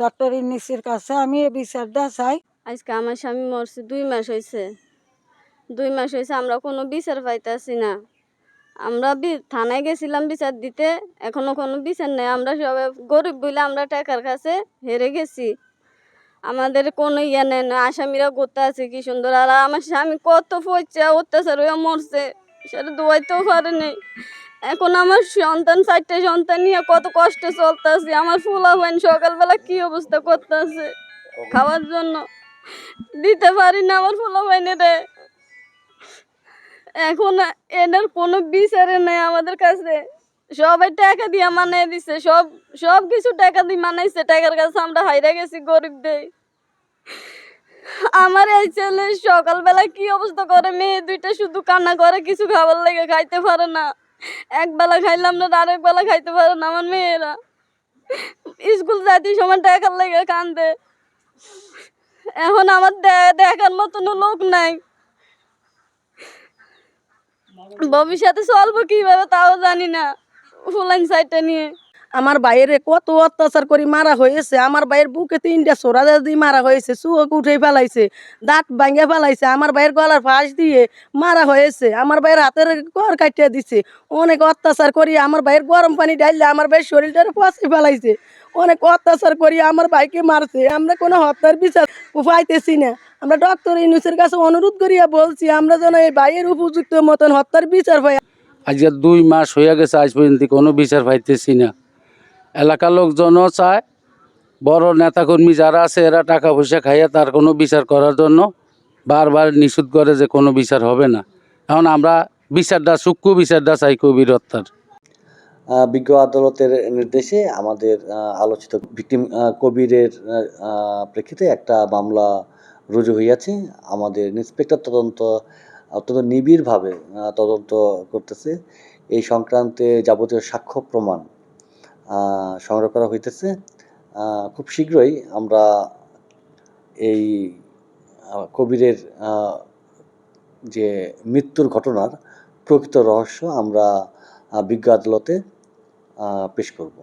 Doctor ইউনূসের কাছে আমি এই বিচারটা চাই। আজকে আমার স্বামী মরছে 2 মাস হয়েছে। 2 মাস হয়েছে আমরা কোনো বিচার পাইতাছি না। আমরা থানায় গেছিলাম বিচার দিতে, এখনো কোনো বিচার নেই। আমরা সবাই গরিব বলে আমরা টাকার কাছে হেরে গেছি। আমাদের কোনো ইয়ে নেই না, আসামিরা করতে আছে কি সুন্দর। আর আমার স্বামী কত পয়সা অত্যাচার হয়ে মরছে, সেটা দোয়াইতেও পারে নাই। এখন আমার সন্তান 4টে সন্তান নিয়ে কত কষ্ট চলতেছে। আমার পোলাপাইন সকালবেলা কি অবস্থা করতেছে খাওয়ার জন্য দিতে পারি না আমার পোলাপাইনেরে। এখন এদের কোনো বিচারে নেই আমাদের কাছে। সবাই টাকা দিয়ে মানাই দিছে, সব কিছু টাকা দিয়ে মানাইছে। টাকার কাছে আমরা হাইরা গেছি গরিবদের। আমার এই ছেলে সকালবেলা কি অবস্থা করে, মেয়ে 2টা শুধু কান্না করে, কিছু খাবার লেগে খাইতে পারে না। এক বেলা খাইলাম না, আরেক বেলা খাইতে পারে না আমার মেয়েরা। স্কুল যাইতে সময় টাকার লেগে কান্দে। এখন আমার দেখার মতন লোক নাই। ভবিষ্যতে চলবো কিভাবে তাও জানি না, ফুলাইন সাইডটা নিয়ে। আমার বাইরে কত অত্যাচার করে মারা হয়েছে। আমার বাইরের বুকে 3টা ছোড়া দিয়ে মারা হয়েছে, চুয়োক উঠে ফেলাইছে, দাঁত ভাঙে ফেলাইছে। আমার বাইরের গলার ফাঁস দিয়ে মারা হয়েছে। আমার বাইরের হাতের কর কাটিয়ে দিছে। অনেক অত্যাচার করি আমার বাইরের গরম পানি ডাইলে আমার বাইরের শরীরটারে পচে ফেলাইছে। অনেক অত্যাচার করি আমার ভাইকে মারছে। আমরা কোনো হত্যার বিচার পাইতেছি না। আমরা ডক্টর ইউনূসের কাছে অনুরোধ করিয়া বলছি আমরা যেন এই ভাইয়ের উপযুক্ত মতন হত্যার বিচার পাই। আজকে 2 মাস হয়ে গেছে, আজ পর্যন্ত কোনো বিচার পাইতেছি না। এলাকার লোকজনও চায়, বড় নেতাকর্মী যারা আছে এরা টাকা পয়সা খাইয়ে তার কোনো বিচার করার জন্য বারবার নিষেধ করে যে কোনো বিচার হবে না। এখন আমরা বিচারটা, সূক্ষ্ম বিচারটা চাই কবির হত্যার। বিজ্ঞ আদালতের নির্দেশে আমাদের আলোচিত ভিকটিম কবিরের প্রেক্ষিতে একটা মামলা রুজু হইয়াছে। আমাদের ইন্সপেক্টর অত্যন্ত নিবিড়ভাবে তদন্ত করতেছে। এই সংক্রান্তে যাবতীয় সাক্ষ্য প্রমাণ সংগ্রহ করা হইতেছে। খুব শীঘ্রই আমরা এই কবিরের যে মৃত্যুর ঘটনার প্রকৃত রহস্য আমরা বিজ্ঞ আদালতে পেশ করব।